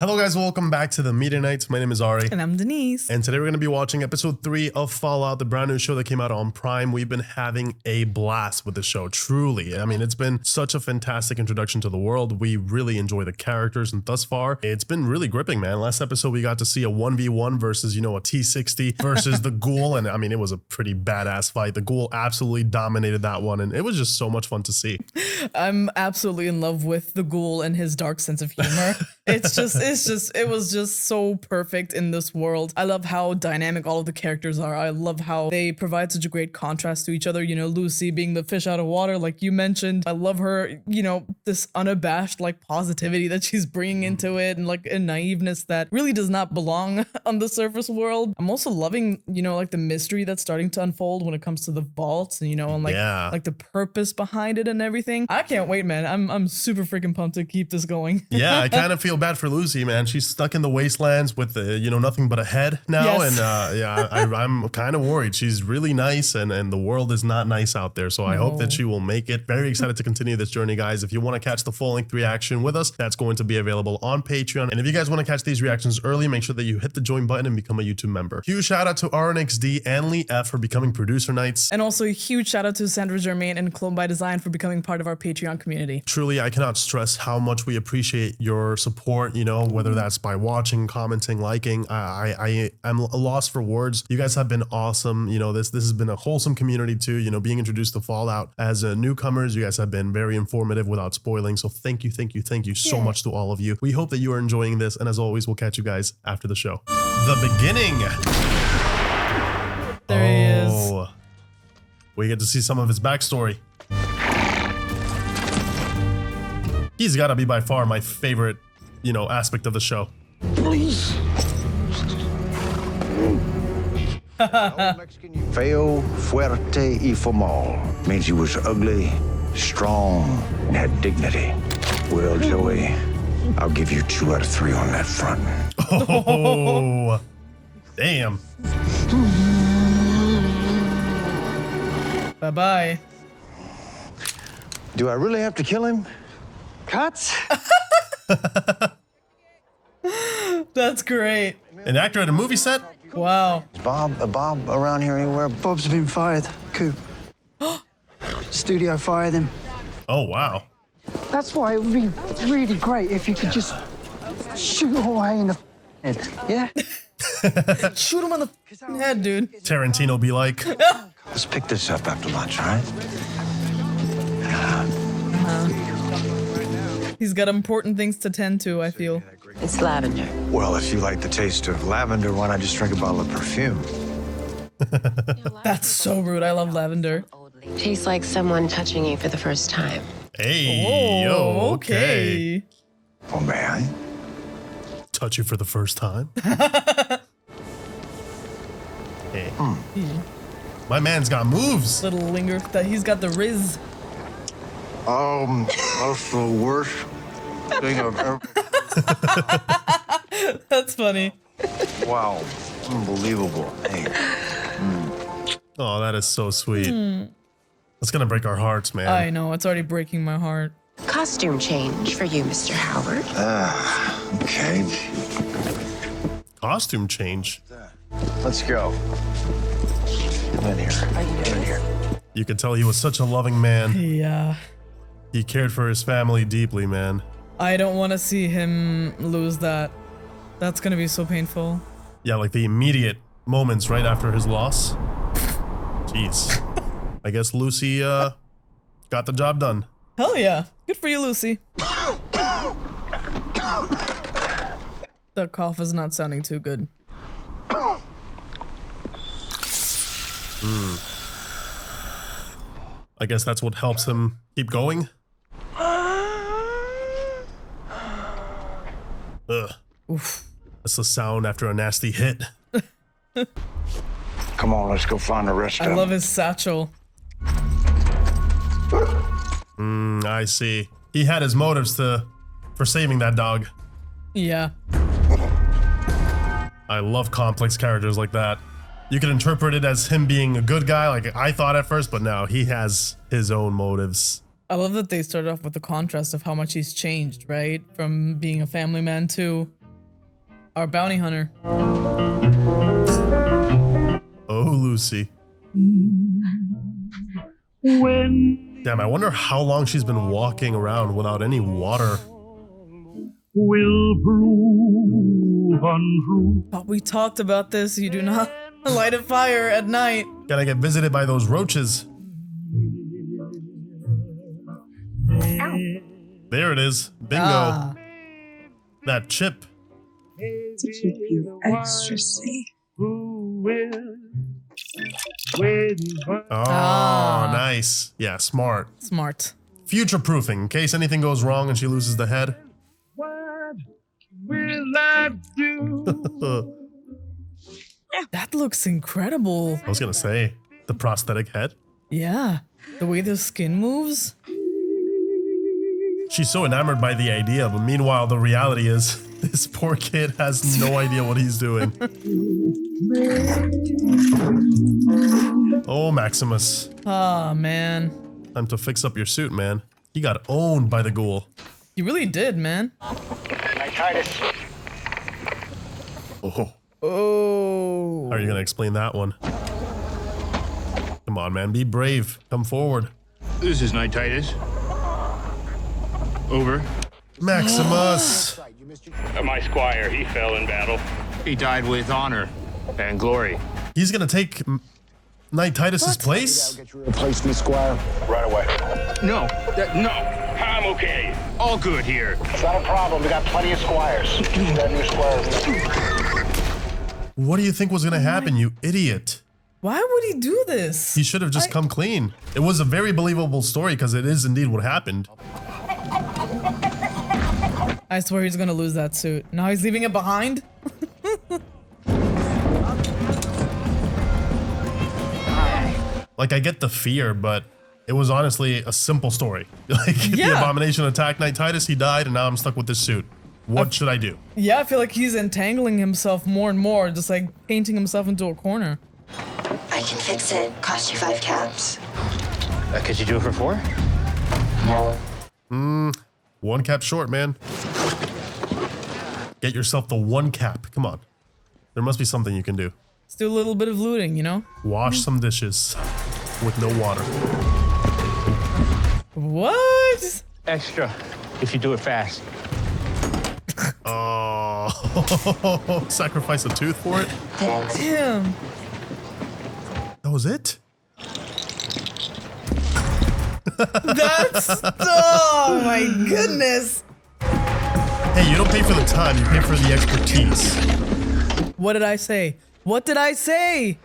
Hello guys, welcome back to the Media Nights. My name is Ari. And I'm Denise. And today we're going to be watching episode 3 of Fallout, the brand new show that came out on Prime. We've been having a blast with the show, truly. I mean, it's been such a fantastic introduction to the world. We really enjoy the characters, and thus far, it's been really gripping, man. Last episode, we got to see a 1v1 versus, a T60 versus the Ghoul, and I mean, it was a pretty badass fight. The Ghoul absolutely dominated that one, and it was just so much fun to see. I'm absolutely in love with the Ghoul and his dark sense of humor. It was just so perfect in this world. I love how dynamic all of the characters are. I love how they provide such a great contrast to each other. Lucy being the fish out of water, like you mentioned. I love her, this unabashed like positivity that she's bringing into it, and like a naiveness that really does not belong on the surface world. I'm also loving, like the mystery that's starting to unfold when it comes to the vaults, and like the purpose behind it and everything. I can't wait, man. I'm super freaking pumped to keep this going. Yeah, I kind of feel bad for Lucy, man. She's stuck in the wastelands with nothing but a head now. Yes. And I'm kind of worried. She's really nice, and the world is not nice out there. So I hope that she will make it. Very excited to continue this journey, guys. If you want to catch the full length reaction with us, that's going to be available on Patreon. And if you guys want to catch these reactions early, make sure that you hit the join button and become a YouTube member. Huge shout out to RNXD and Lee F for becoming producer nights. And also a huge shout out to Sandra Germain and Clone by Design for becoming part of our Patreon community. Truly, I cannot stress how much we appreciate your support, whether that's by watching, commenting, liking. I am lost for words. You guys have been awesome. This has been a wholesome community too, being introduced to Fallout as newcomers. You guys have been very informative without spoiling. So thank you so much to all of you. We hope that you are enjoying this. And as always, we'll catch you guys after the show. The beginning. There he is. We get to see some of his backstory. He's got to be by far my favorite, aspect of the show. Please. Feo, fuerte y formal means he was ugly, strong, and had dignity. Well, Joey, I'll give you 2 out of 3 on that front. Oh, damn. Bye-bye. Do I really have to kill him? Cuts? That's great. An actor at a movie set? Wow. Is Bob around here anywhere? Bob's been fired. Coop. Studio fired him. Oh, wow. That's why it would be really great if you could just shoot away in the head. Yeah? Shoot him on the head, dude. Tarantino be like. Let's pick this up after lunch, all right? He's got important things to tend to, I feel. It's lavender. Well, if you like the taste of lavender, why not just drink a bottle of perfume? That's so rude. I love lavender. Tastes like someone touching you for the first time. Hey, yo, okay. Oh, may I? Touch you for the first time? Hey. My man's got moves. Little linger that he's got the riz. That's the worst thing I've ever... That's funny. Wow, unbelievable. Hey. Oh, that is so sweet. That's gonna break our hearts, man. I know, it's already breaking my heart. Costume change for you, Mr. Howard. Okay. Costume change. Let's go. Come in here. Come in here. You could tell he was such a loving man. Yeah. He cared for his family deeply, man. I don't want to see him lose that. That's gonna be so painful. Yeah, like the immediate moments right after his loss. Jeez. I guess Lucy got the job done. Hell yeah. Good for you, Lucy. That cough is not sounding too good. I guess that's what helps him keep going. Ugh. Oof. That's the sound after a nasty hit. Come on, let's go find the rest of I them. love his satchel. I see. He had his motives for saving that dog. Yeah. I love complex characters like that. You can interpret it as him being a good guy, like I thought at first, but no, he has his own motives. I love that they started off with the contrast of how much he's changed, right? From being a family man to Our bounty hunter. Oh, Lucy. Damn, I wonder how long she's been walking around without any water. But we talked about this. You do not light a fire at night. Gotta get visited by those roaches. There it is. Bingo. Ah. That chip. To keep you extra safe. Oh, nice. Yeah, smart. Smart. Future proofing in case anything goes wrong and she loses the head. What will I do? That looks incredible. I was gonna say, the prosthetic head. Yeah. The way the skin moves. She's so enamored by the idea, but meanwhile, the reality is this poor kid has no idea what he's doing. Oh, Maximus. Ah, man. Time to fix up your suit, man. He got owned by the ghoul. You really did, man. Oh. Oh. How are you gonna explain that one? Come on, man. Be brave. Come forward. This is Nightitis. Over. Maximus! My squire, he fell in battle. He died with honor and glory. He's gonna take Knight Titus's place? Get your replacement, Squire. Right away. No, no, I'm okay. All good here. It's not a problem. We got plenty of squires. That new squire. What do you think was gonna happen, you idiot? Why would he do this? He should have just come clean. It was a very believable story because it is indeed what happened. I swear he's gonna lose that suit. Now he's leaving it behind? Like, I get the fear, but it was honestly a simple story. Like, the abomination attacked Knight Titus, he died, and now I'm stuck with this suit. What should I do? Yeah, I feel like he's entangling himself more and more, just like painting himself into a corner. I can fix it. Cost you 5 caps. Could you do it for 4? One cap short, man. Get yourself the one cap. Come on. There must be something you can do. Let's do a little bit of looting, you know? Wash some dishes with no water. What? Extra, if you do it fast. Oh, sacrifice a tooth for it? Damn. That was it? That's, oh my goodness. Hey, you don't pay for the time, you pay for the expertise. What did I say? What did I say?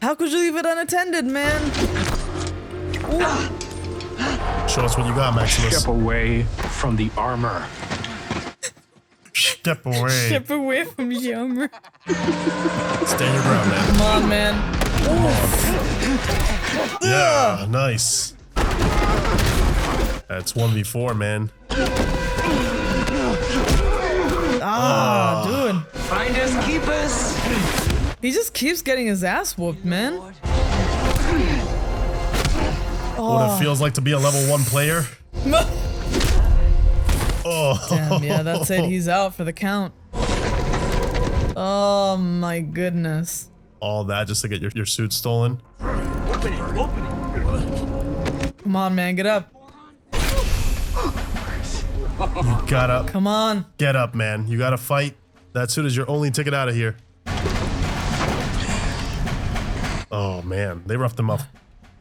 How could you leave it unattended, man? Show us what you got, Maximus. Step away from the armor. Step away. Step away from the armor. Stand your ground, man. Come on, man. Yeah, nice. That's 1v4, man. Dude. Finders keepers. He just keeps getting his ass whooped, man. What it feels like to be a level 1 player. Oh. Damn, yeah, that's it. He's out for the count. Oh my goodness. All that just to get your suit stolen. Open it. Come on, man, get up. You gotta Come on. get up, man. You gotta fight. That suit is your only ticket out of here. Oh man, they roughed him up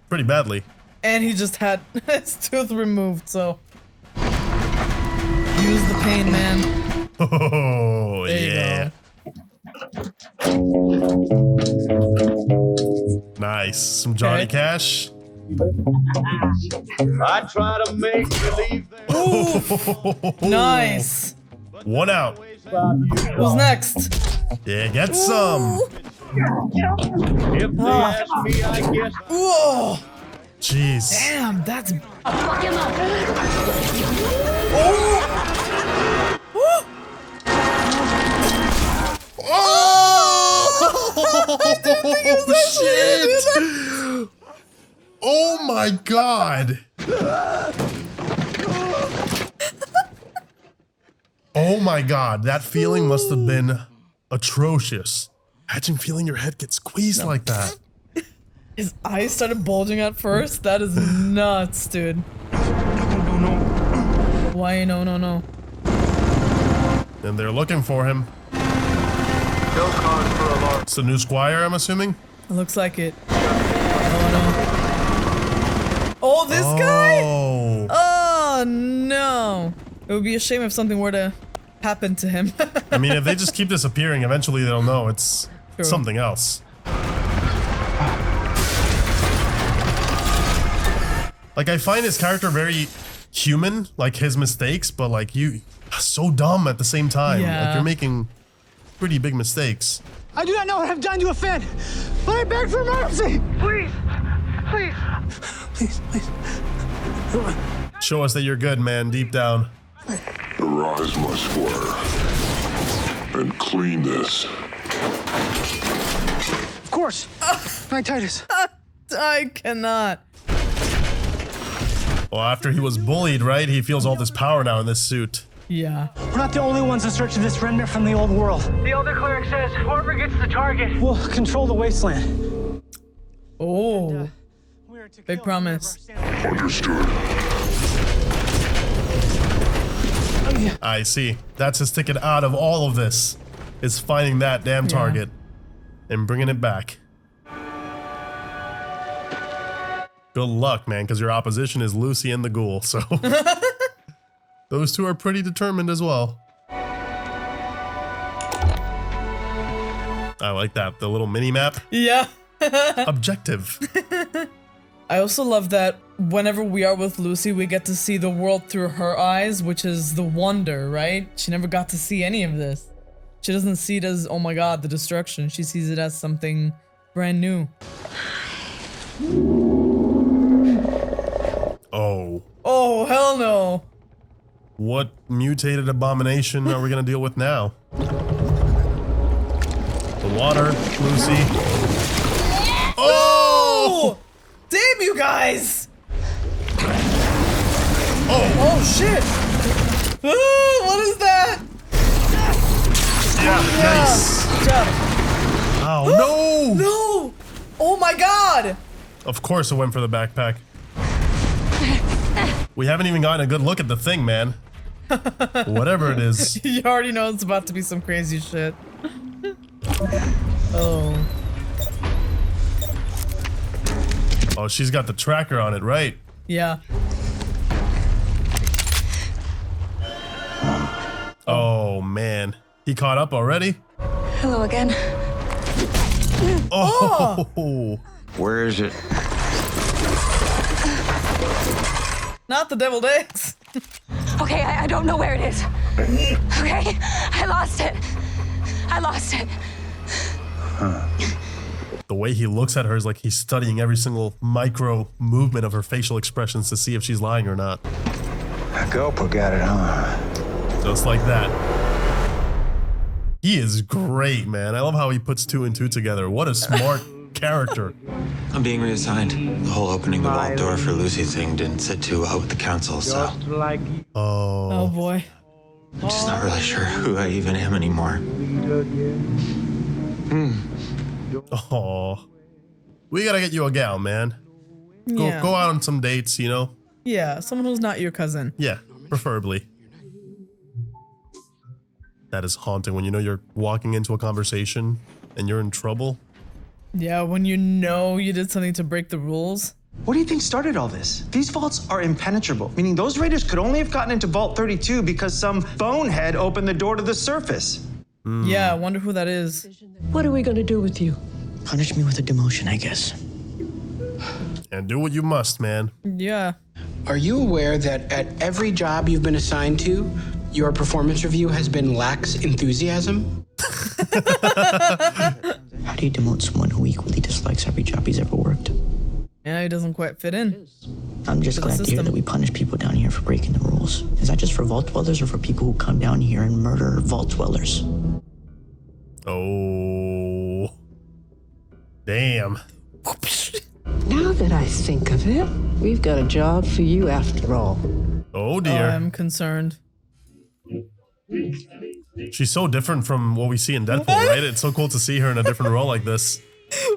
pretty badly. And he just had his tooth removed, so. Use the pain, man. Oh There yeah. you Nice. Some Johnny Okay. Cash. I try to make believe that. Nice. One out. Who's next? Yeah, get some. If they ask me, I guess. Whoa! Jeez. Damn, that's. Shit. Oh my god. Oh my God, that feeling must have been atrocious. Imagine feeling your head get squeezed like that. His eyes started bulging at first. That is nuts, dude. No. Why no? And they're looking for him. No cause for alarm. It's the new squire, I'm assuming? It looks like it. Oh no. Oh, this guy? Oh. Oh no. It would be a shame if something were to happen to him. I mean, if they just keep disappearing, eventually they'll know it's True. something else. Like, I find his character very human, like his mistakes, but like so dumb at the same time. Yeah. Like, you're making pretty big mistakes. I do not know what I've done to offend, but I beg for mercy. Please. Show us that you're good, man, deep down. Arise, my squire, and clean this. Of course. Knight Titus. I cannot. Well, after he was bullied, right? He feels all this power now in this suit. Yeah. We're not the only ones in search of this remnant from the old world. The Elder Cleric says whoever gets the target. We'll control the Wasteland. Oh. Big promise. Understood. I see. That's his ticket out of all of this, is finding that damn target and bringing it back. Good luck, man, because your opposition is Lucy and the Ghoul, so those two are pretty determined as well. I like that, the little mini map. Yeah. Objective. I also love that whenever we are with Lucy, we get to see the world through her eyes, which is the wonder, right? She never got to see any of this. She doesn't see it as, oh my God, the destruction. She sees it as something brand new. Oh. Oh, hell no. What mutated abomination are we gonna deal with now? The water, Lucy. Oh! Damn you guys! Oh! Shit! Oh, what is that? Yeah, nice. Good job. Oh, no! No! Oh my God! Of course it went for the backpack. We haven't even gotten a good look at the thing, man. Whatever it is. You already know it's about to be some crazy shit. Oh. Oh, she's got the tracker on it, right? Yeah. Oh, man. He caught up already? Hello again. Oh! Where is it? Not the deviled eggs. Okay, I don't know where it is. Okay, I lost it. The way he looks at her is like he's studying every single micro movement of her facial expressions to see if she's lying or not. Gulper got it, huh? Just like that. He is great, man. I love how he puts two and two together. What a smart character. I'm being reassigned. The whole opening the vault door for Lucy thing didn't sit too well with the council, so Oh boy. I'm just not really sure who I even am anymore. Oh, we gotta get you a gal, man. Go out on some dates, you know? Yeah, someone who's not your cousin. Yeah, preferably. That is haunting when you know you're walking into a conversation and you're in trouble. Yeah, when you know you did something to break the rules. What do you think started all this? These vaults are impenetrable, meaning those raiders could only have gotten into Vault 32 because some bonehead opened the door to the surface. Yeah, I wonder who that is. What are we gonna do with you? Punish me with a demotion, I guess. And do what you must, man. Yeah. Are you aware that at every job you've been assigned to, your performance review has been lax enthusiasm? How do you demote someone who equally dislikes every job he's ever worked? Yeah, he doesn't quite fit in. I'm just glad to hear that we punish people down here for breaking the rules. Is that just for vault dwellers or for people who come down here and murder vault dwellers? Oh. Damn. Now that I think of it, we've got a job for you after all. Oh dear. I'm concerned. She's so different from what we see in Deadpool, right? It's so cool to see her in a different role like this.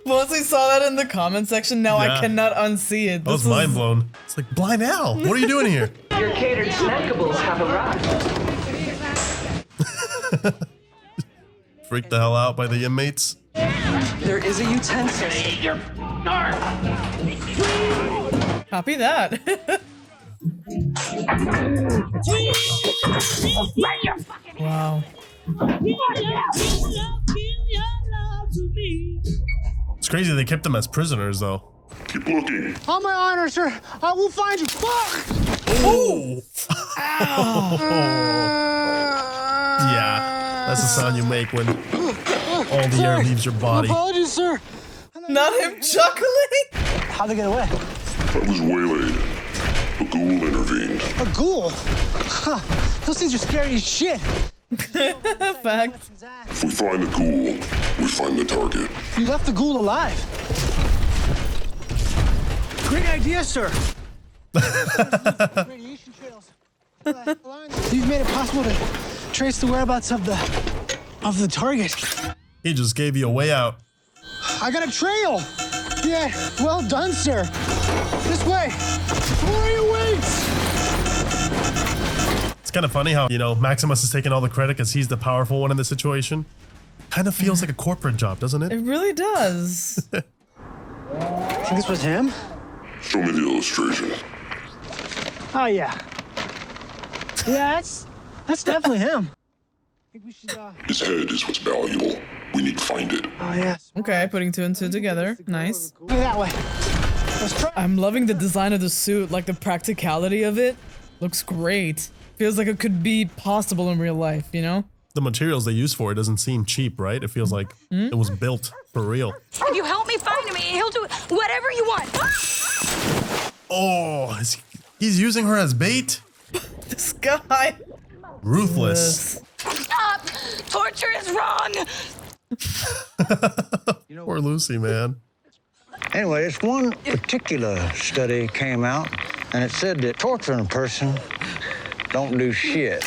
Once we saw that in the comment section, now Yeah. I cannot unsee it. I was mind blown. It's like, Blind Al, what are you doing here? Your catered snackables have arrived. Freaked the hell out by the inmates. There is a utensil. Copy that. Wow. It's crazy they kept them as prisoners, though. Keep looking. On my honor, sir. I will find you. Fuck! Oh! Yeah, that's the sound you make when all the air leaves your body. Apologies, sir. Not him chuckling. How'd they get away? I was waylaid. A ghoul intervened. A ghoul? Huh. Those things are scary as shit. Fact. If we find the ghoul, we find the target. You left the ghoul alive. Great idea, sir. Radiation trails. You've made it possible to trace the whereabouts of the target. He just gave you a way out. I got a trail. Yeah, well done, sir. This way. Warrior waits. It's kind of funny how, Maximus is taking all the credit because he's the powerful one in the situation. Kind of feels like a corporate job, doesn't it? It really does. Think this was him? Show me the illustration. Oh, yeah. Yeah, that's definitely him. His head is what's valuable. We need to find it. Oh, yes. Okay, putting two and two together. Nice. Go that way. Let's try. I'm loving the design of the suit, like the practicality of it. Looks great. Feels like it could be possible in real life, The materials they use for it doesn't seem cheap, right? It feels like it was built for real. If you help me find him, he'll do whatever you want. Oh, he's using her as bait? This guy. Ruthless. Stop! Torture is wrong! Poor Lucy, man. Anyway, this one particular study came out, and it said that torturing a person don't do shit.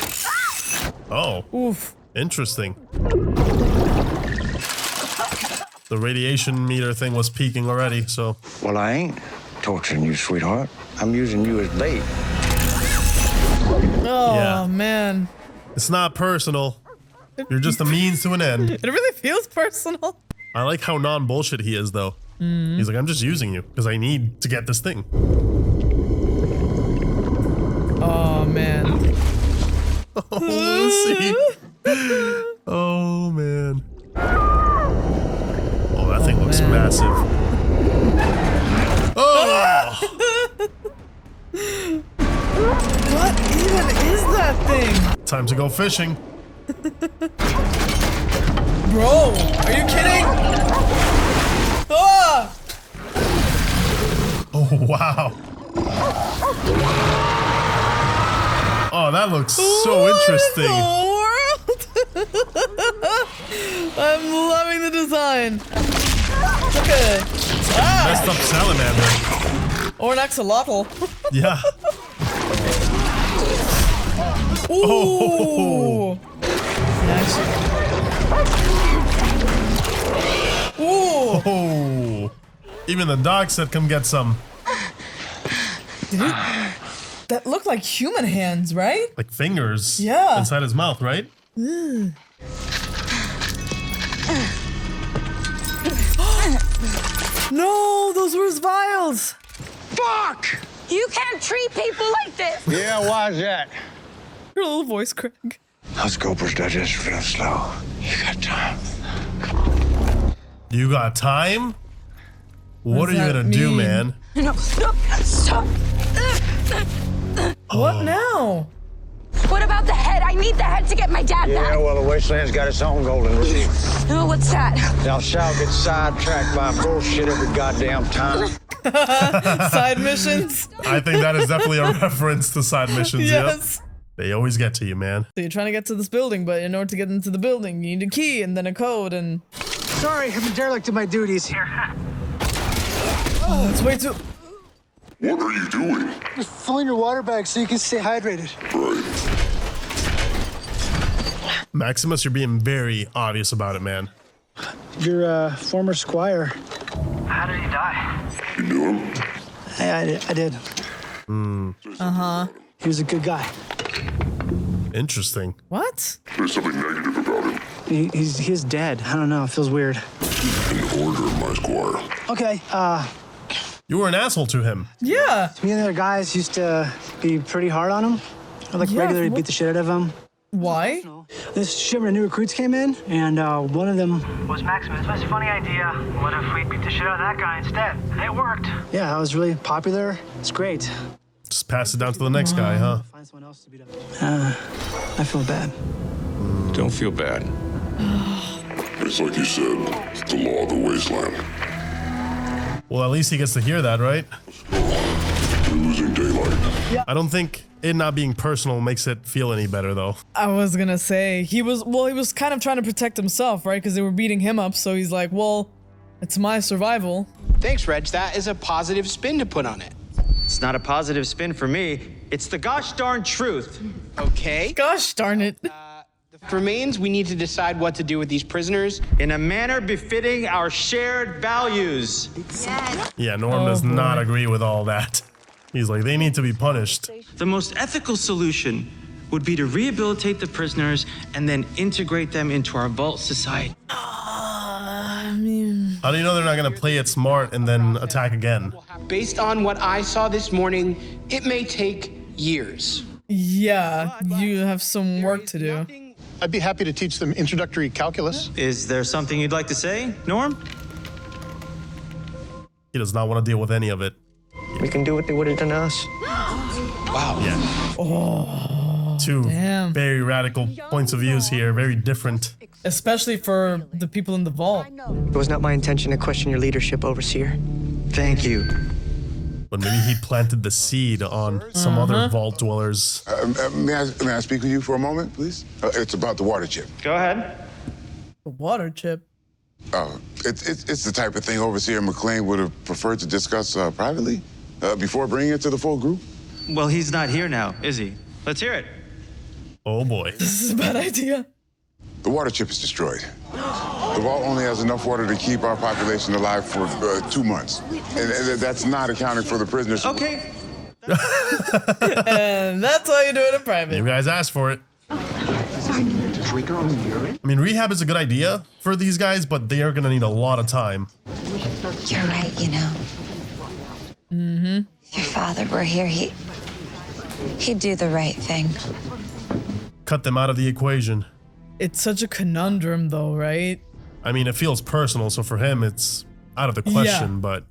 Oh. Oof. Interesting. The radiation meter thing was peaking already, so. Well, I ain't torturing you, sweetheart. I'm using you as bait. Oh, Yeah. man. It's not personal. You're just a means to an end. It really feels personal. I like how non-bullshit he is, though. He's like, I'm just using you because I need to get this thing. Oh, man. Oh, Lucy. Oh, man. Oh, that thing looks massive. Oh! What even is that thing? Time to go fishing. Bro, are you kidding? Ah! Oh, wow. Oh, that looks so interesting. I'm loving the design. Look at it. Ah! Messed up salamander. Or an axolotl. Yeah. Ooh. Nice. Ooh. Oh. Even the dog said, come get some. That looked like human hands, right? Like fingers. Yeah. Inside his mouth, right? No, those were his vials. Fuck! You can't treat people like this! Yeah, why's that? Your little voice crack. Those Gulper's digest real slow. You got time. You got time? What are you that gonna do, mean? man? No, stop! Stop! What now? What about the head? I need the head to get my dad Yeah, back. well, the Wasteland's got its own golden rule. Oh, what's that? Thou shalt get sidetracked by bullshit every goddamn time. Side missions? I think that is definitely a reference to side missions. Yes. Yep. They always get to you, man. So you're trying to get to this building, but in order to get into the building, you need a key and then a code and... Sorry, I've been derelict in my duties. Oh, it's way too... What are you doing? Just filling your water bag so you can stay hydrated. Right. Maximus, you're being very obvious about it, man. Your former squire. How did he die? You knew him? Hey, I did. Uh-huh. He was a good guy. Interesting. What? There's something negative about him. He's dead. I don't know. It feels weird. In order, my squire. Okay, You were an asshole to him. Yeah. me and the other guys used to be pretty hard on him. I'd like regularly beat the shit out of him. Why? This shipment of new recruits came in, and one of them Was Maximus. That's a funny idea. What if we beat the shit out of that guy instead? It worked. Yeah, I was really popular. It's great. Just pass it down to the next guy, huh? Find someone else to beat up. I feel bad. Don't feel bad. It's like you said, it's the law of the Wasteland. Well, at least he gets to hear that, right? We're losing daylight. I don't think it not being personal makes it feel any better, though. I was gonna say, he was kind of trying to protect himself, right? Because they were beating him up, so he's like, well, it's my survival. Thanks, Reg. That is a positive spin to put on it. It's not a positive spin for me. It's the gosh darn truth. Okay. Gosh darn it. The remains, we need to decide what to do with these prisoners. In a manner befitting our shared values. Yeah, Norm does not agree with all that. He's like, they need to be punished. The most ethical solution would be to rehabilitate the prisoners and then integrate them into our vault society. I mean, How do you know they're not gonna play it smart and then attack again? Based on what I saw this morning, it may take years. yeah, you have some work to do. I'd be happy to teach them introductory calculus. Is there something you'd like to say, Norm? He does not want to deal with any of it. We can do what they would have done to us. Wow. Yeah. Oh, Two damn. very radical points of views here, very different. Especially for the people in the vault. It was not my intention to question your leadership, Overseer. Thank you. But maybe he planted the seed on some other vault dwellers. May I speak with you for a moment, please? It's about the water chip. Go ahead. The water chip. It's the type of thing Overseer McLean would have preferred to discuss privately before bringing it to the full group. Well, he's not here now, is he? Let's hear it. Oh boy. This is a bad idea. The water chip is destroyed. The vault only has enough water to keep our population alive for 2 months. And that's not accounting for the prisoners. Okay. And that's why you do it in private. You guys asked for it. I mean, rehab is a good idea for these guys, but they are gonna need a lot of time. You're right, you know. Mm-hmm. If your father were here, he'd do the right thing. Cut them out of the equation. It's such a conundrum, though, right? I mean, it feels personal, so for him, it's out of the question, but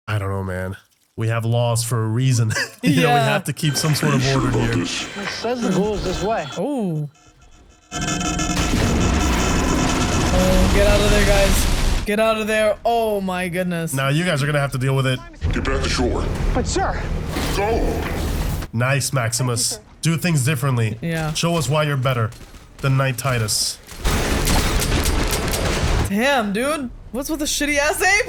I don't know, man. We have laws for a reason. You know, we have to keep some sort of order here. It says the ghouls this way. Oh. Oh, get out of there, guys. Get out of there. Oh, my goodness. Now you guys are gonna have to deal with it. Get back to shore. But, sir. Go! Nice, Maximus. Do things differently. Yeah. Show us why you're better than Knight Titus. Damn, dude. What's with the shitty ass aim?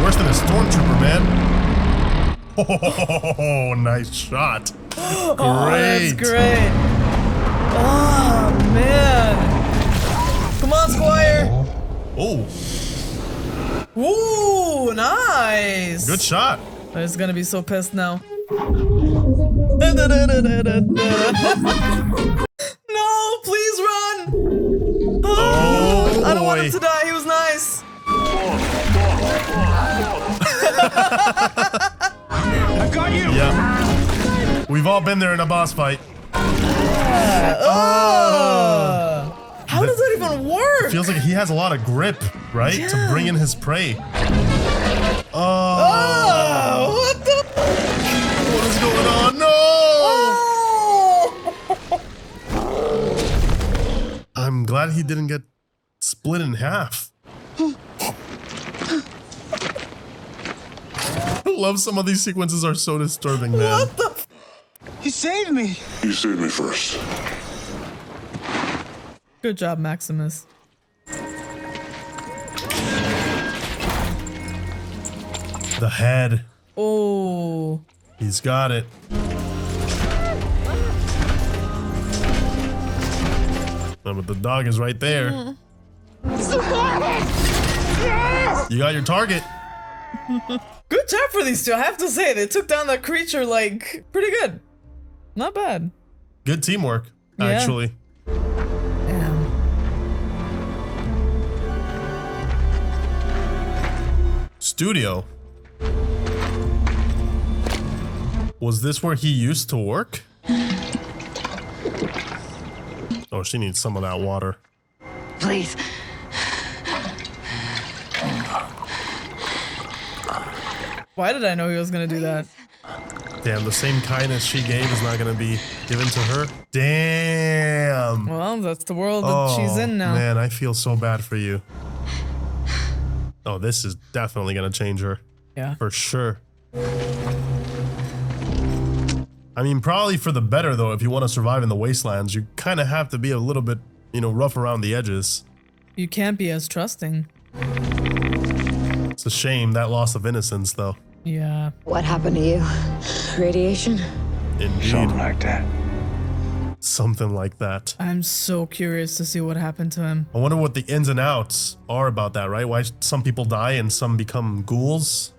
Worse than a stormtrooper, man. Oh, nice shot. Oh, Great. that's great. Oh, man. Come on, Squire. Oh. Ooh, nice. Good shot. He's gonna be so pissed now. No, please run. Oh, I don't want him boy. to die. He was nice. I got you. Yeah. We've all been there in a boss fight. How does that even work? Feels like he has a lot of grip, right? Yeah. To bring in his prey. Oh, what the? What is going on? No! Oh. I'm glad he didn't get split in half. I love some of these sequences are so disturbing, man. What the? He saved me. You saved me first. Good job, Maximus. The head. Oh. He's got it. But the dog is right there. You got your target. Good job for these two. I have to say, they took down that creature like pretty good. Not bad. Good teamwork, actually. Damn. Studio. Was this where he used to work? Oh, she needs some of that water. Please. Why did I know he was gonna do that? Damn, the same kindness she gave is not gonna be given to her. Damn. Well, that's the world that she's in now. Man, I feel so bad for you. Oh, this is definitely gonna change her. Yeah. For sure. I mean, probably for the better though. If you want to survive in the wastelands, you kind of have to be a little bit, you know, rough around the edges. You can't be as trusting. It's a shame, that loss of innocence though. Yeah. What happened to you? Radiation? Indeed. Something like that. Something like that. I'm so curious to see what happened to him. I wonder what the ins and outs are about that, right? Why some people die and some become ghouls?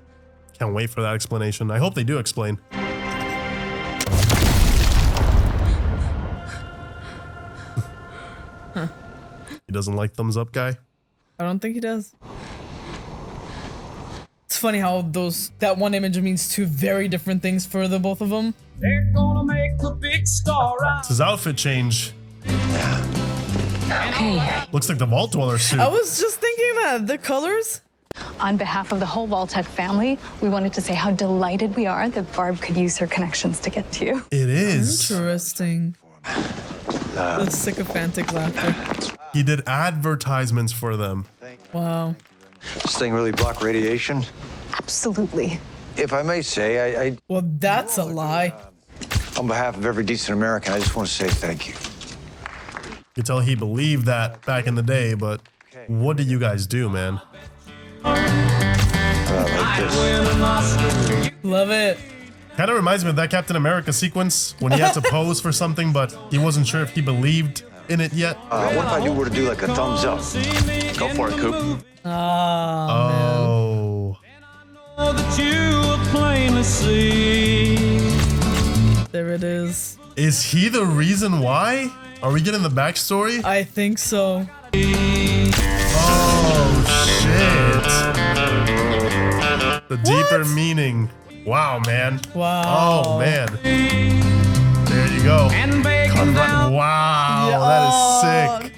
Can't wait for that explanation. I hope they do explain. Huh. He doesn't like thumbs up guy? I don't think he does. It's funny how that one image means two very different things for the both of them. They're gonna make a big star out. It's his outfit change. Hey. Looks like the Vault Dweller suit. I was just thinking that. The colors? On behalf of the whole Vault-Tec family, we wanted to say how delighted we are that Barb could use her connections to get to you. It is. Interesting. The sycophantic laughter. He did advertisements for them. Wow. This thing really block radiation? Absolutely. If I may say, I Well, that's a lie. on behalf of every decent American, I just want to say thank you. You can tell he believed that back in the day, but what did you guys do, man? Love it. Kind of reminds me of that Captain America sequence when he had to pose for something, but he wasn't sure if he believed in it yet. What if I were to do like a thumbs up? Go for it, Coop. Oh. There it is. Is he the reason why? Are we getting the backstory? I think so. Oh, shit. The deeper meaning. Wow, man. Wow. Oh, man. There you go. Wow, Yeah. that is sick.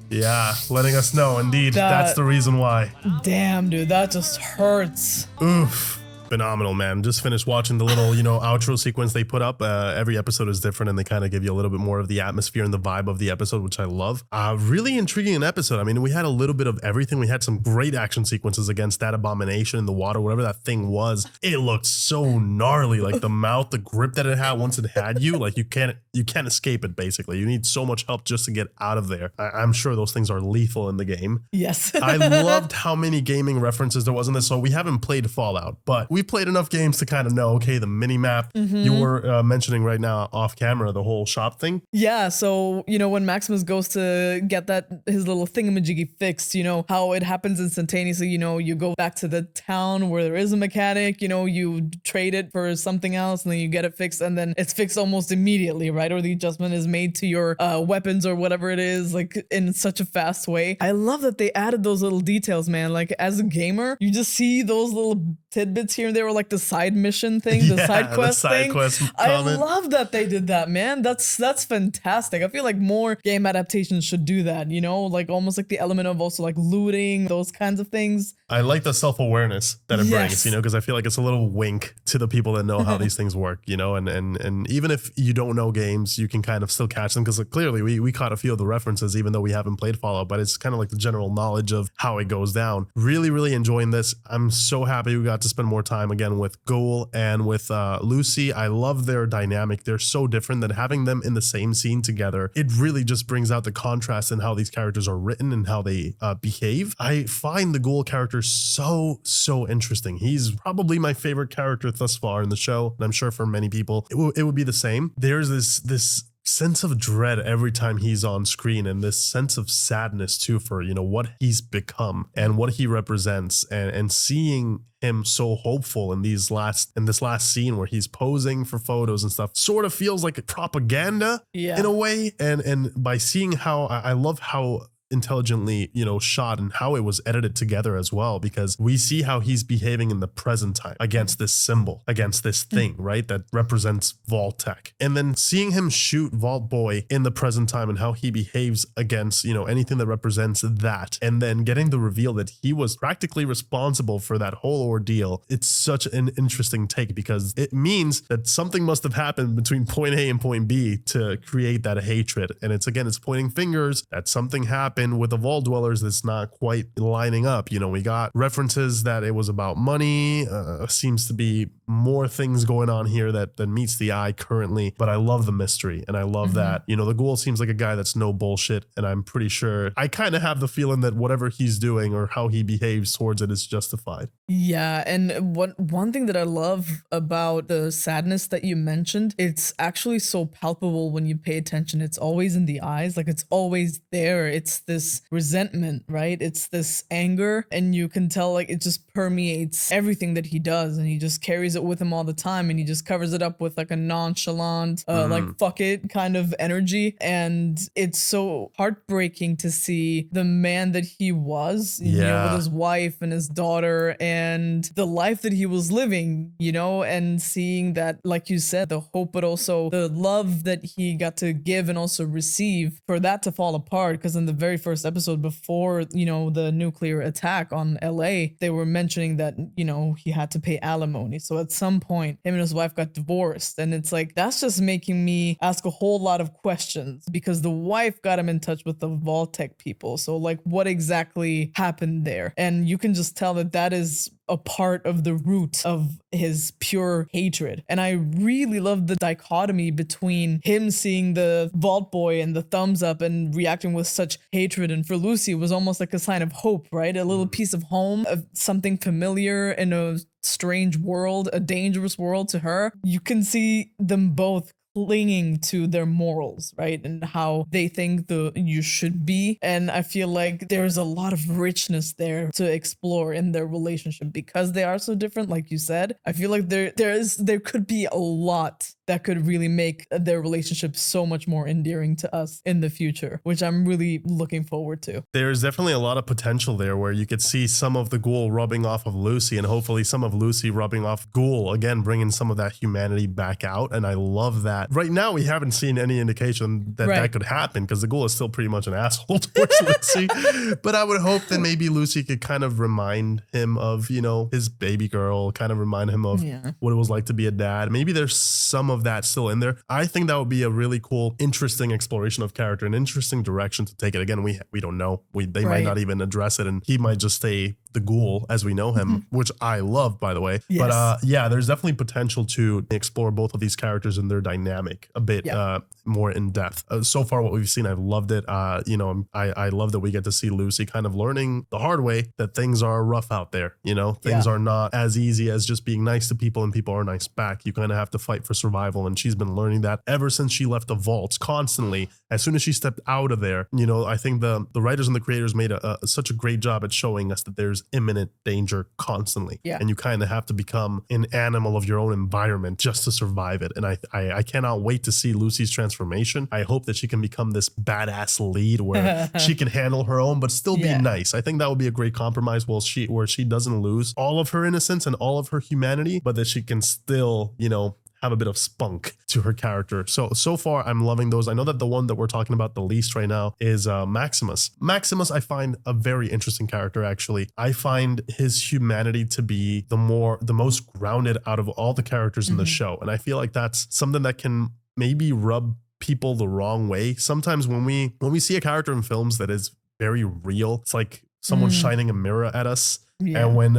Yeah, letting us know. Indeed, that's the reason why. Damn, dude, that just hurts. Oof. Phenomenal, man. Just finished watching the little, you know, outro sequence they put up. Every episode is different and they kind of give you a little bit more of the atmosphere and the vibe of the episode, which I love. Really intriguing episode. I mean, we had a little bit of everything. We had some great action sequences against that abomination in the water, whatever that thing was. It looked so gnarly, like the mouth, the grip that it had once it had you, like you can't escape it basically. You need so much help just to get out of there. I'm sure those things are lethal in the game. Yes. I loved how many gaming references there was in this. So we haven't played Fallout, but we played enough games to kind of know, okay, the mini map. You were mentioning right now off camera, the whole shop thing. Yeah, so, you know, when Maximus goes to get his little thingamajiggy fixed, you know, how it happens instantaneously, you know, you go back to the town where there is a mechanic, you know, you trade it for something else and then you get it fixed and then it's fixed almost immediately, right? Or the adjustment is made to your weapons or whatever it is, like in such a fast way. I love that they added those little details, man. Like as a gamer, you just see those little tidbits here and there, were like the side mission thing, the side quest thing. I love that they did that, man. That's fantastic. I feel like more game adaptations should do that, you know, like almost like the element of also like looting, those kinds of things. I like the self-awareness that it brings, you know, because I feel like it's a little wink to the people that know how these things work, you know, and even if you don't know games, you can kind of still catch them because clearly we caught a few of the references, even though we haven't played Fallout, but it's kind of like the general knowledge of how it goes down. Really, really enjoying this. I'm so happy we got to spend more time again with Ghoul and with Lucy. I love their dynamic. They're so different that having them in the same scene together, it really just brings out the contrast in how these characters are written and how they behave. I find the Ghoul character so interesting. He's probably my favorite character thus far in the show, and I'm sure for many people it would be the same. There's this sense of dread every time he's on screen, and this sense of sadness too for, you know, what he's become and what he represents, and seeing him so hopeful in this last scene where he's posing for photos and stuff sort of feels like propaganda in a way. And by seeing how I love how intelligently, you know, shot and how it was edited together as well, because we see how he's behaving in the present time against this symbol, against this thing, right, that represents Vault Tech. And then seeing him shoot Vault Boy in the present time and how he behaves against, you know, anything that represents that, and then getting the reveal that he was practically responsible for that whole ordeal. It's such an interesting take, because it means that something must have happened between point A and point B to create that hatred. And it's pointing fingers that something happened with the Vault Dwellers that's not quite lining up. You know, we got references that it was about money. Seems to be more things going on here that meets the eye currently. But I love the mystery, and I love that, you know, the Ghoul seems like a guy that's no bullshit, and I'm pretty sure I kind of have the feeling that whatever he's doing or how he behaves towards it is justified. Yeah, and one thing that I love about the sadness that you mentioned, it's actually so palpable when you pay attention. It's always in the eyes, like it's always there. It's this resentment, right? It's this anger, and you can tell like it just permeates everything that he does, and he just carries it with him all the time, and he just covers it up with like a nonchalant, like fuck it kind of energy. And it's so heartbreaking to see the man that he was, you know, with his wife and his daughter and the life that he was living, you know, and seeing that, like you said, the hope, but also the love that he got to give and also receive, for that to fall apart. Because in the very first episode before, you know, the nuclear attack on LA, they were mentioning that, you know, he had to pay alimony. So at some point, him and his wife got divorced. And it's like, that's just making me ask a whole lot of questions, because the wife got him in touch with the Vault-Tec people. So like, what exactly happened there? And you can just tell that that is a part of the root of his pure hatred. And I really love the dichotomy between him seeing the Vault Boy and the thumbs up and reacting with such hatred, and for Lucy it was almost like a sign of hope, right? A little piece of home, of something familiar in a strange world, a dangerous world to her. You can see them both clinging to their morals, right? And how they think you should be. And I feel like there's a lot of richness there to explore in their relationship, because they are so different, like you said. I feel like there could be a lot that could really make their relationship so much more endearing to us in the future, which I'm really looking forward to. There's definitely a lot of potential there, where you could see some of the Ghoul rubbing off of Lucy, and hopefully some of Lucy rubbing off Ghoul, again bringing some of that humanity back out. And I love that. Right now we haven't seen any indication that that could happen, because the Ghoul is still pretty much an asshole towards Lucy. But I would hope that maybe Lucy could kind of remind him of, you know, his baby girl, kind of remind him of what it was like to be a dad. Maybe there's some of that still in there. I think that would be a really cool, interesting exploration of character, an interesting direction to take it. Again, we don't know. They might not even address it, and he might just stay the Ghoul as we know him, which I love, by the way. Yes. But yeah, there's definitely potential to explore both of these characters and their dynamic a bit more in depth. So far, what we've seen, I've loved it. You know, I love that we get to see Lucy kind of learning the hard way that things are rough out there. You know, things are not as easy as just being nice to people and people are nice back. You kind of have to fight for survival, and she's been learning that ever since she left the vaults constantly. As soon as she stepped out of there, you know, I think the writers and the creators made such a great job at showing us that there's imminent danger constantly, and you kind of have to become an animal of your own environment just to survive it. And I cannot wait to see Lucy's transformation. I hope that she can become this badass lead where she can handle her own but still be nice. I think that would be a great compromise where she doesn't lose all of her innocence and all of her humanity, but that she can still, you know, have a bit of spunk to her character. So far, I'm loving those. I know that the one that we're talking about the least right now is Maximus. Maximus, I find a very interesting character, actually. I find his humanity to be the most grounded out of all the characters in the show. And I feel like that's something that can maybe rub people the wrong way. Sometimes when we see a character in films that is very real, it's like someone shining a mirror at us. Yeah. And when,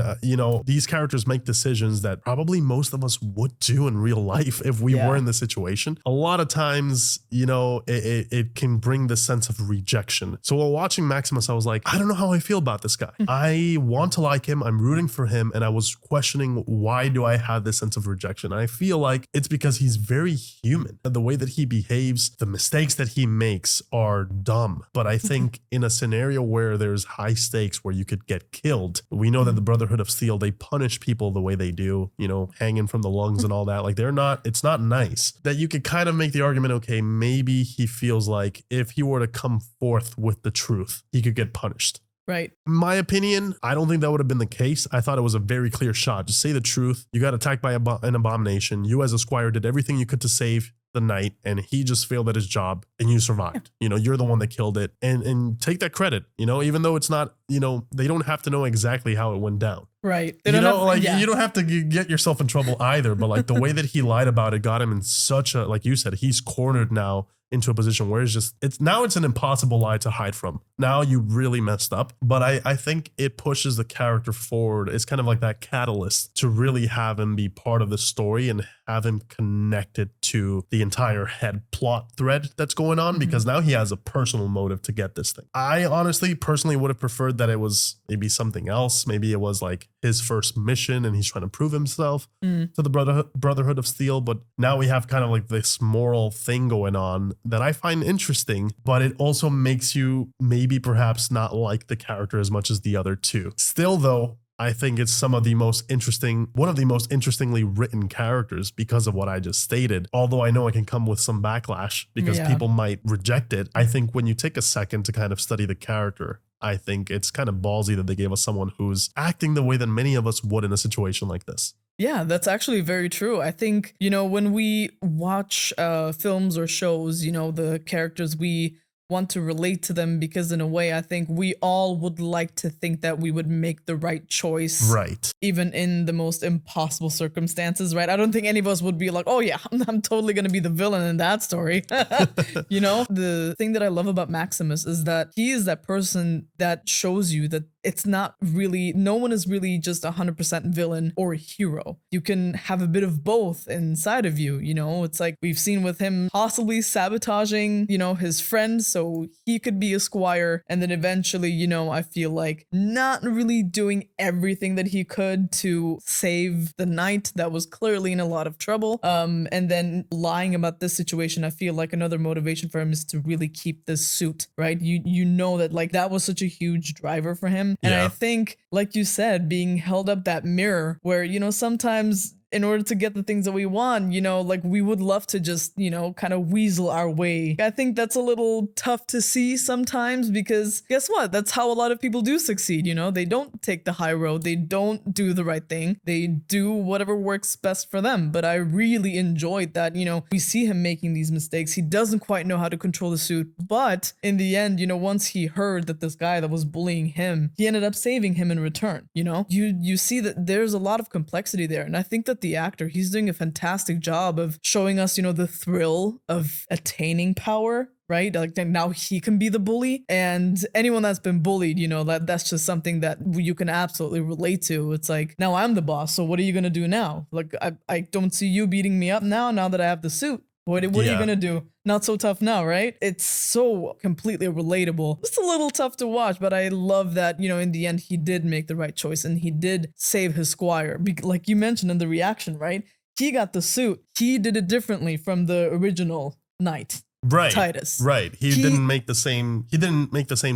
these characters make decisions that probably most of us would do in real life if we were in the situation, a lot of times, it can bring this sense of rejection. So while watching Maximus, I was like, I don't know how I feel about this guy. I want to like him. I'm rooting for him. And I was questioning, why do I have this sense of rejection? And I feel like it's because he's very human. The way that he behaves, the mistakes that he makes are dumb. But I think in a scenario where there's high stakes, where you could get killed, we know that the Brotherhood of Steel, they punish people the way they do, hanging from the lungs and all that. Like it's not nice. That you could kind of make the argument, okay, maybe he feels like if he were to come forth with the truth, he could get punished. Right. In my opinion, I don't think that would have been the case. I thought it was a very clear shot. Just say the truth. You got attacked by an abomination. You as a squire did everything you could to save the knight, and he just failed at his job, and you survived. You're the one that killed it, and take that credit. Even though it's not, they don't have to know exactly how it went down. Right. You don't have to get yourself in trouble either. But like the way that he lied about it got him in such a, like you said, he's cornered now into a position where it's an impossible lie to hide from. Now you really messed up. But I think it pushes the character forward. It's kind of like that catalyst to really have him be part of the story and have him connected to the entire head plot thread that's going on, because now he has a personal motive to get this thing. I honestly, personally would have preferred that it was maybe something else. Maybe it was like his first mission and he's trying to prove himself to the Brotherhood of Steel. But now we have kind of like this moral thing going on that I find interesting, but it also makes you maybe perhaps not like the character as much as the other two. Still though, I think it's one of the most interestingly written characters because of what I just stated. Although I know it can come with some backlash because people might reject it. I think when you take a second to kind of study the character, I think it's kind of ballsy that they gave us someone who's acting the way that many of us would in a situation like this. Yeah, that's actually very true. I think, when we watch films or shows, the characters, we want to relate to them because in a way, I think we all would like to think that we would make the right choice. Right. Even in the most impossible circumstances, right? I don't think any of us would be like, oh yeah, I'm totally going to be the villain in that story. The thing that I love about Maximus is that he is that person that shows you that it's not really, no one is really just 100% villain or hero. You can have a bit of both inside of you, it's like we've seen with him possibly sabotaging, his friend so he could be a squire. And then eventually, I feel like not really doing everything that he could to save the knight that was clearly in a lot of trouble. And then lying about this situation, I feel like another motivation for him is to really keep this suit, right? You know that like that was such a huge driver for him. And I think, like you said, being held up that mirror where, sometimes in order to get the things that we want, like we would love to just, kind of weasel our way. I think that's a little tough to see sometimes because guess what? That's how a lot of people do succeed. They don't take the high road. They don't do the right thing. They do whatever works best for them. But I really enjoyed that, we see him making these mistakes. He doesn't quite know how to control the suit. But in the end, once he heard that this guy that was bullying him, he ended up saving him in return. You see that there's a lot of complexity there. And I think that the actor, he's doing a fantastic job of showing us, the thrill of attaining power, right? Like now he can be the bully, and anyone that's been bullied, that's just something that you can absolutely relate to. It's like, now I'm the boss, so what are you going to do now? Like, I don't see you beating me up now that I have the suit. What are you going to do? Not so tough now, right? It's so completely relatable. It's a little tough to watch, but I love that, in the end, he did make the right choice and he did save his squire. Like you mentioned in the reaction, right? He got the suit. He did it differently from the original knight. Right. Titus. Right. He didn't make the same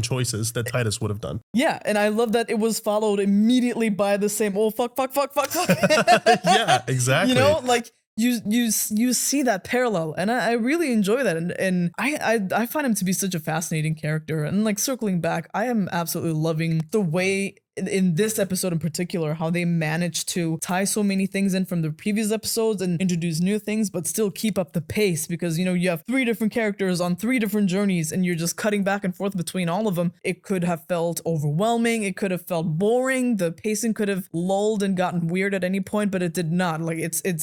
choices that Titus would have done. Yeah, and I love that it was followed immediately by the same, oh, fuck. Yeah, exactly. Like you see that parallel, and I really enjoy that, and I find him to be such a fascinating character. And like circling back, I am absolutely loving the way in this episode in particular, how they managed to tie so many things in from the previous episodes and introduce new things, but still keep up the pace because, you have 3 different characters on 3 different journeys and you're just cutting back and forth between all of them. It could have felt overwhelming. It could have felt boring. The pacing could have lulled and gotten weird at any point, but it did not. Like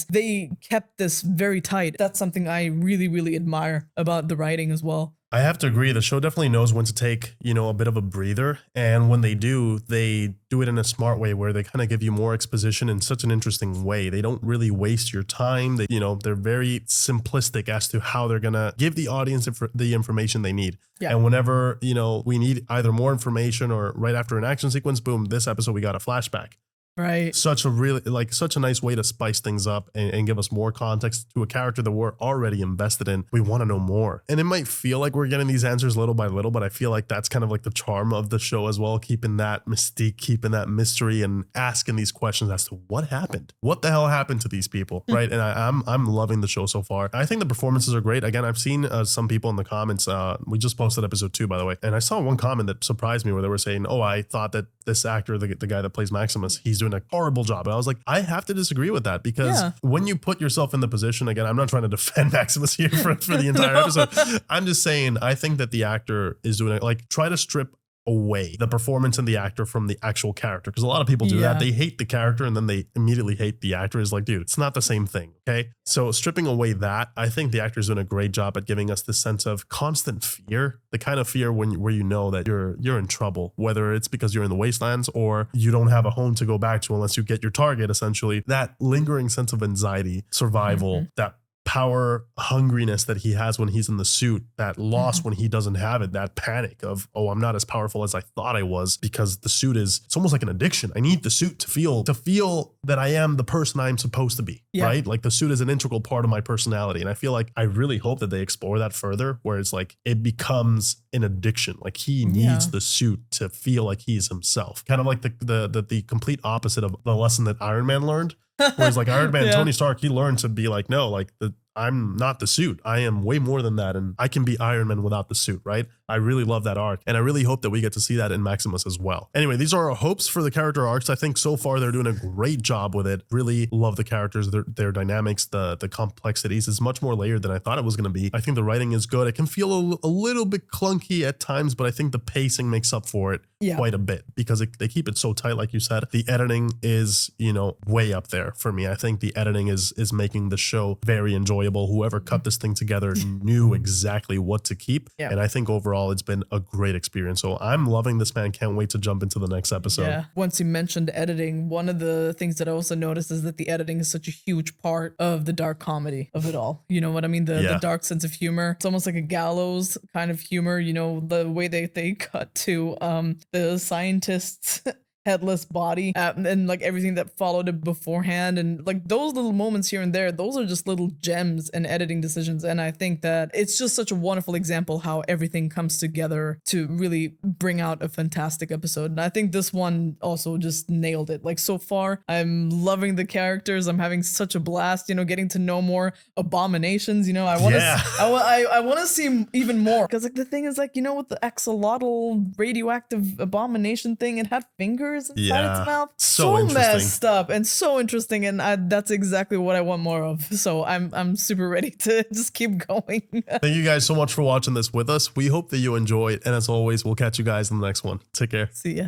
they kept this very tight. That's something I really, really admire about the writing as well. I have to agree. The show definitely knows when to take, a bit of a breather. And when they do it in a smart way where they kind of give you more exposition in such an interesting way. They don't really waste your time. They're very simplistic as to how they're going to give the audience the information they need. Yeah. And whenever, we need either more information or right after an action sequence, boom, this episode, we got a flashback. Right. Such a nice way to spice things up and give us more context to a character that we're already invested in. We want to know more. And it might feel like we're getting these answers little by little, but I feel like that's kind of like the charm of the show as well, keeping that mystique, keeping that mystery and asking these questions as to what happened. What the hell happened to these people, right? And I'm loving the show so far. I think the performances are great. Again, I've seen some people in the comments. We just posted episode 2, by the way. And I saw one comment that surprised me where they were saying, oh, I thought that this actor, the guy that plays Maximus, he's doing a horrible job. And I was like, I have to disagree with that because when you put yourself in the position, again, I'm not trying to defend Maximus here for the entire episode. I'm just saying, I think that the actor is doing it. Like, try to strip away the performance and the actor from the actual character, because a lot of people do that. They hate the character and then they immediately hate the actor. Is like, dude, it's not the same thing. Okay, so stripping away that, I think the actor's doing a great job at giving us this sense of constant fear, the kind of fear where you know that you're in trouble, whether it's because you're in the wastelands or you don't have a home to go back to unless you get your target. Essentially, that lingering sense of anxiety, survival, that power hungriness that he has when he's in the suit, that loss when he doesn't have it, that panic of, oh, I'm not as powerful as I thought I was, because the suit it's almost like an addiction. I need the suit to feel that I am the person I'm supposed to be, right? Like the suit is an integral part of my personality. And I feel like I really hope that they explore that further, where it's like it becomes an addiction. Like he needs the suit to feel like he's himself. Kind of like the complete opposite of the lesson that Iron Man learned. Whereas like Iron Man, Tony Stark, he learned to be like, no, like I'm not the suit. I am way more than that. And I can be Iron Man without the suit, right? I really love that arc. And I really hope that we get to see that in Maximus as well. Anyway, these are our hopes for the character arcs. I think so far they're doing a great job with it. Really love the characters, their dynamics, the complexities. It's much more layered than I thought it was going to be. I think the writing is good. It can feel a little bit clunky at times, but I think the pacing makes up for it quite a bit because they keep it so tight, like you said. The editing is, way up there for me. I think the editing is making the show very enjoyable. Whoever cut this thing together knew exactly what to keep. And I think overall it's been a great experience. So I'm loving this, man. Can't wait to jump into the next episode. Yeah. Once you mentioned editing, one of the things that I also noticed is that the editing is such a huge part of the dark comedy of it all. You know what I mean? The dark sense of humor. It's almost like a gallows kind of humor, the way they cut to the scientists headless body and like everything that followed it beforehand, and like those little moments here and there, those are just little gems and editing decisions. And I think that it's just such a wonderful example how everything comes together to really bring out a fantastic episode. And I think this one also just nailed it. Like so far, I'm loving the characters. I'm having such a blast, getting to know more abominations. I want to I want to see even more, because like the thing is like, with the axolotl radioactive abomination thing, it had fingers inside its mouth. So messed up and so interesting, and that's exactly what I want more of. So I'm super ready to just keep going. Thank you guys so much for watching this with us. We hope that you enjoyed, and as always, we'll catch you guys in the next one. Take care. See ya.